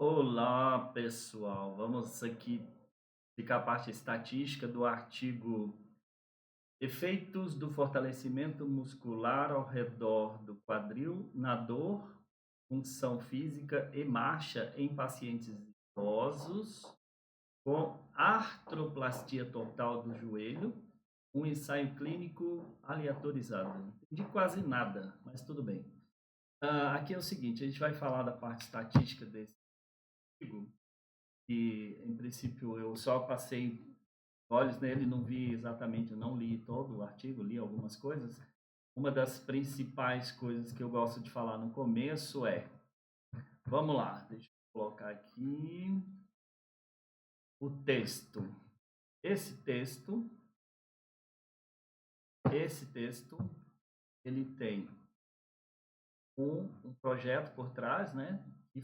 Olá, pessoal. Vamos aqui ficar a parte estatística do artigo Efeitos do fortalecimento muscular ao redor do quadril na dor, função física e marcha em pacientes idosos com artroplastia total do joelho, um ensaio clínico aleatorizado. Não entendi quase nada, mas tudo bem. Aqui é o seguinte, a gente vai falar da parte estatística desse artigo e, em princípio, eu só passei olhos nele, não vi exatamente, eu não li todo o artigo, li algumas coisas. Uma das principais coisas que eu gosto de falar no começo vamos lá, deixa eu colocar aqui o texto. Esse texto, esse texto, ele tem um projeto por trás, né, que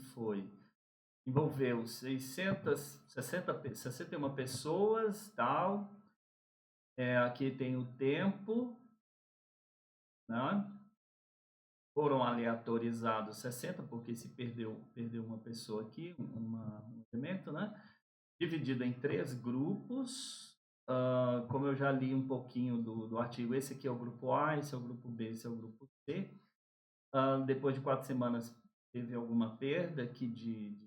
envolveu 61 pessoas, tal. Aqui tem o tempo, né? Foram aleatorizados 60, porque se perdeu uma pessoa aqui, um elemento, né? Dividido em três grupos. Como eu já li um pouquinho do artigo, esse aqui é o grupo A, esse é o grupo B, esse é o grupo C. Depois de 4 semanas, teve alguma perda aqui de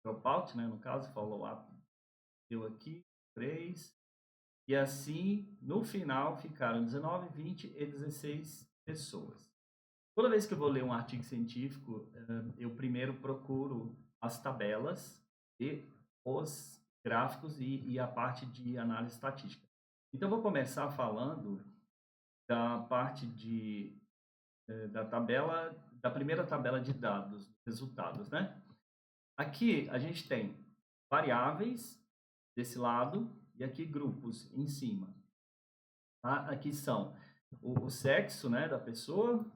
dropout, né? No caso, follow-up deu aqui 3. E assim, no final, ficaram 19, 20 e 16 pessoas. Toda vez que eu vou ler um artigo científico, eu primeiro procuro as tabelas e os gráficos e a parte de análise estatística. Então, eu vou começar falando da parte da tabela, da primeira tabela de dados, resultados, né? Aqui a gente tem variáveis desse lado e aqui grupos em cima. Tá? Aqui são o sexo, né, da pessoa,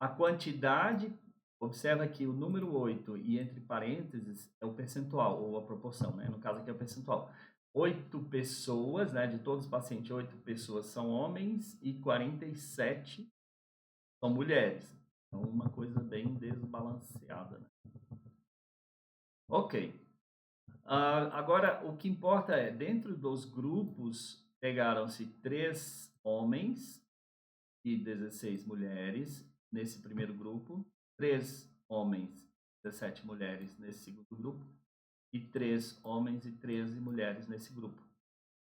a quantidade, observa que o número 8 e entre parênteses é o percentual, ou a proporção, né? No caso aqui é o percentual. 8 pessoas, né? De todos os pacientes, 8 pessoas são homens e 47 são mulheres. Então, uma coisa bem desbalanceada, né? Ok. Agora, o que importa dentro dos grupos, pegaram-se 3 homens e 16 mulheres nesse primeiro grupo, 3 homens, 17 mulheres nesse segundo grupo, e 3 homens e 13 mulheres nesse grupo.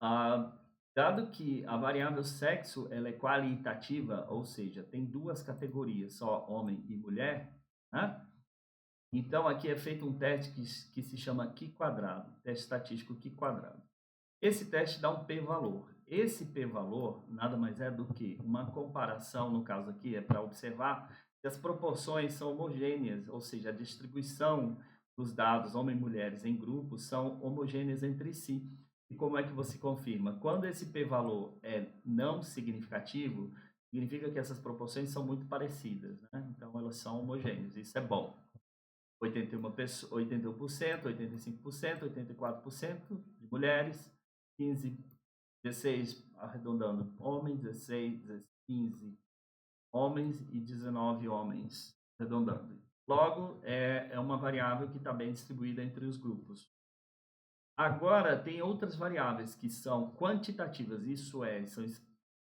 Ah, Dado que a variável sexo ela é qualitativa, ou seja, tem duas categorias, só homem e mulher, né? Então aqui é feito um teste que se chama Q-quadrado, teste estatístico Q-quadrado. Esse teste dá um p-valor. Esse p-valor nada mais é do que uma comparação, no caso aqui, é para observar se as proporções são homogêneas, ou seja, a distribuição dos dados homens e mulheres em grupos são homogêneas entre si. E como é que você confirma? Quando esse p-valor é não significativo, significa que essas proporções são muito parecidas, né? Então elas são homogêneas, isso é bom. 81 pessoas, 81%, 85%, 84% de mulheres, 15, 16, arredondando, homens, 16, 15 homens e 19 homens, arredondando. Logo, é uma variável que está bem distribuída entre os grupos. Agora, tem outras variáveis que são quantitativas, isso é,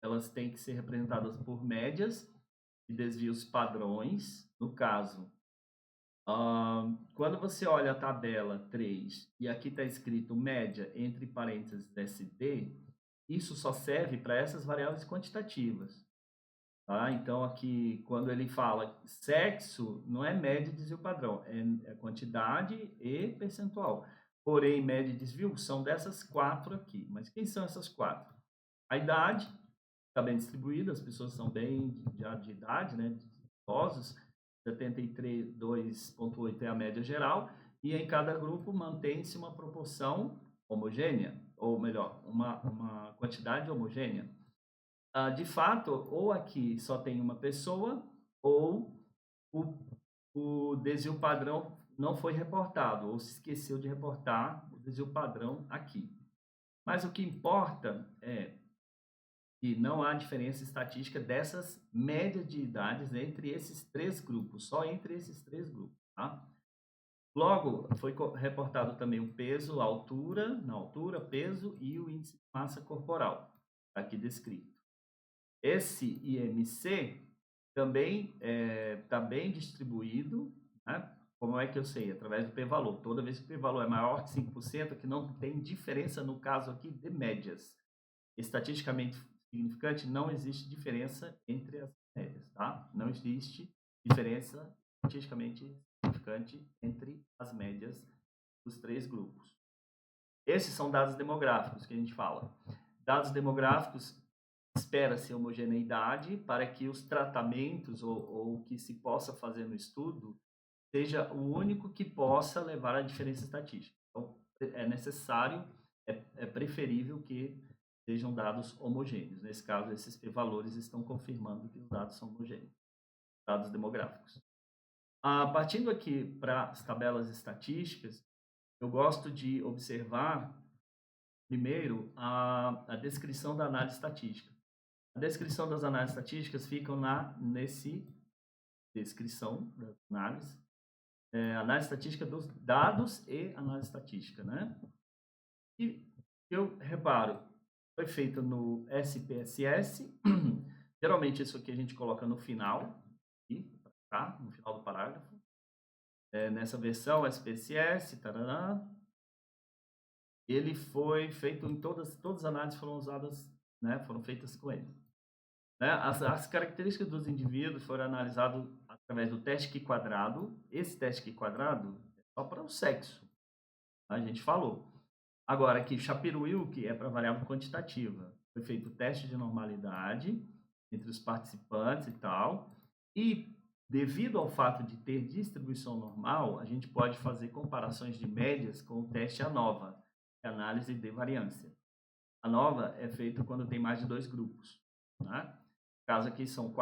elas têm que ser representadas por médias e desvios padrões. No caso, quando você olha a tabela 3 e aqui está escrito média entre parênteses SD, isso só serve para essas variáveis quantitativas. Tá? Então, aqui, quando ele fala sexo, não é média e desvio padrão, é quantidade e percentual. Porém, média e desvio são dessas 4 aqui. Mas quem são essas 4? A idade está bem distribuída, as pessoas são bem de idade, né, de idosos, 73,2,8 é a média geral, e em cada grupo mantém-se uma proporção homogênea, ou melhor, uma quantidade homogênea. De fato, ou aqui só tem uma pessoa, ou o, o desvio padrão não foi reportado, ou se esqueceu de reportar o desvio padrão aqui. Mas o que importa é que não há diferença estatística dessas médias de idades entre esses três grupos, só entre esses três grupos, tá? Logo, foi reportado também o peso, a altura, na altura, peso e o índice de massa corporal, aqui descrito. Esse IMC também está bem distribuído, né? Como é que eu sei? Através do p-valor. Toda vez que o p-valor é maior que 5%, que não tem diferença no caso aqui de médias. Estatisticamente significante, não existe diferença entre as médias, tá? Não existe diferença estatisticamente significante entre as médias dos 3 grupos. Esses são dados demográficos que a gente fala. Dados demográficos, espera-se homogeneidade para que os tratamentos ou o que se possa fazer no estudo seja o único que possa levar à diferença estatística. Então, é necessário, é preferível que sejam dados homogêneos. Nesse caso, esses p-valores estão confirmando que os dados são homogêneos, dados demográficos. Partindo aqui para as tabelas estatísticas, eu gosto de observar, primeiro, a descrição da análise estatística. A descrição das análises estatísticas ficam nesse descrição da análise, análise estatística dos dados e análise estatística, né? E eu reparo, foi feito no SPSS, geralmente isso aqui a gente coloca no final, aqui, tá? No final do parágrafo. Nessa versão SPSS, tarará, ele foi feito em todas as análises foram usadas, né? Foram feitas com ele. Né? As características dos indivíduos foram analisadas através do teste Q quadrado. Esse teste Q quadrado é só para o sexo, a gente falou. Agora, aqui, Shapiro-Wilk é para variável quantitativa. Foi feito o teste de normalidade entre os participantes e tal. E, devido ao fato de ter distribuição normal, a gente pode fazer comparações de médias com o teste ANOVA, que é análise de variância. A ANOVA é feita quando tem mais de 2 grupos, né? No caso aqui são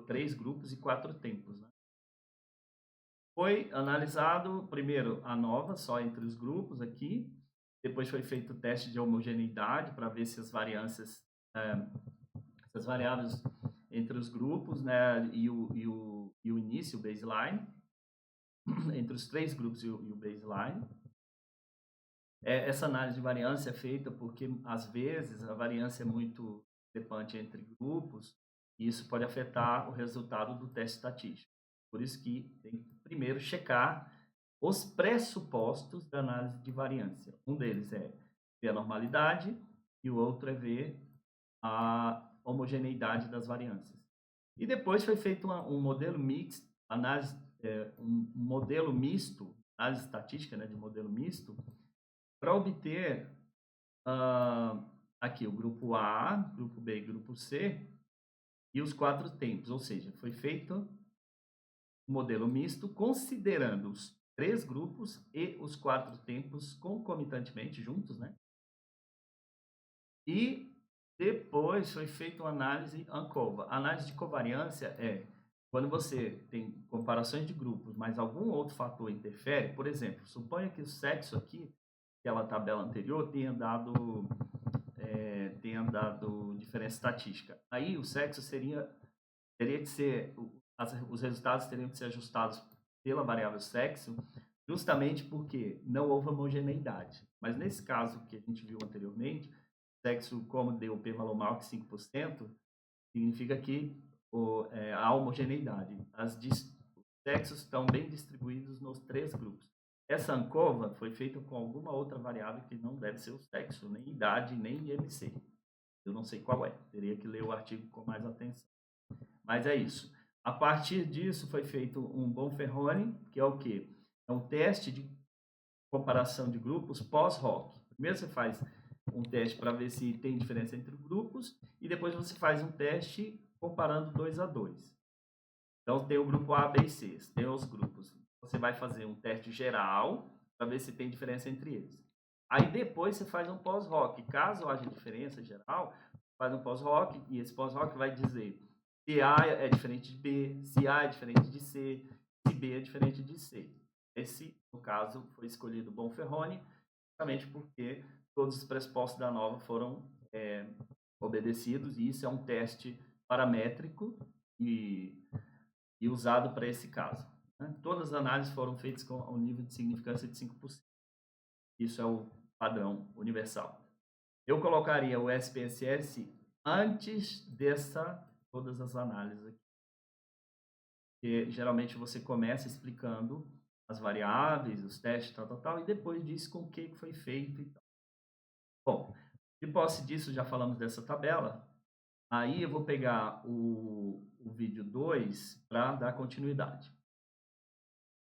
3 grupos e 4 tempos, né? Foi analisado, primeiro, a ANOVA, só entre os grupos aqui. Depois foi feito o teste de homogeneidade para ver se as variâncias, essas variáveis entre os grupos, né, e o início, o baseline, entre os 3 grupos e o baseline. Essa análise de variância é feita porque, às vezes, a variância é muito discrepante entre grupos e isso pode afetar o resultado do teste estatístico. Por isso que tem que primeiro checar os pressupostos da análise de variância. Um deles é ver a normalidade e o outro é ver a homogeneidade das variâncias. E depois foi feito um modelo mixto, um modelo misto, análise estatística, né, de modelo misto, para obter aqui o grupo A, grupo B e grupo C e os 4 tempos, ou seja, foi feito um modelo misto considerando os 3 grupos e os 4 tempos concomitantemente juntos, né? E depois foi feita uma análise ANCOVA. A análise de covariância é quando você tem comparações de grupos, mas algum outro fator interfere. Por exemplo, suponha que o sexo aqui, aquela tabela anterior, tenha dado diferença estatística. Aí o sexo teria que ser, os resultados teriam que ser ajustados pela variável sexo, justamente porque não houve homogeneidade. Mas nesse caso que a gente viu anteriormente, sexo, como deu p-valor maior que 5%, significa que há homogeneidade. Os sexos estão bem distribuídos nos 3 grupos. Essa ANCOVA foi feita com alguma outra variável que não deve ser o sexo, nem idade, nem IMC. Eu não sei qual é, teria que ler o artigo com mais atenção. Mas é isso. A partir disso foi feito um Bonferroni, que é o quê? É um teste de comparação de grupos pós-hoc. Primeiro você faz um teste para ver se tem diferença entre grupos e depois você faz um teste comparando 2 a 2. Então tem o grupo A, B e C, tem os grupos. Você vai fazer um teste geral para ver se tem diferença entre eles. Aí depois você faz um pós-hoc. Caso haja diferença geral, faz um pós-hoc e esse pós-hoc vai dizer se A é diferente de B, se A é diferente de C, se B é diferente de C. Esse, no caso, foi escolhido Bonferroni, justamente porque todos os pressupostos da ANOVA foram obedecidos, e isso é um teste paramétrico e usado para esse caso. né? Todas as análises foram feitas com um nível de significância de 5%. Isso é o padrão universal. Eu colocaria o SPSS antes todas as análises aqui. Porque geralmente você começa explicando as variáveis, os testes, tal, e depois diz com o que foi feito e tal. Bom, de posse disso, já falamos dessa tabela. Aí eu vou pegar o vídeo 2 para dar continuidade.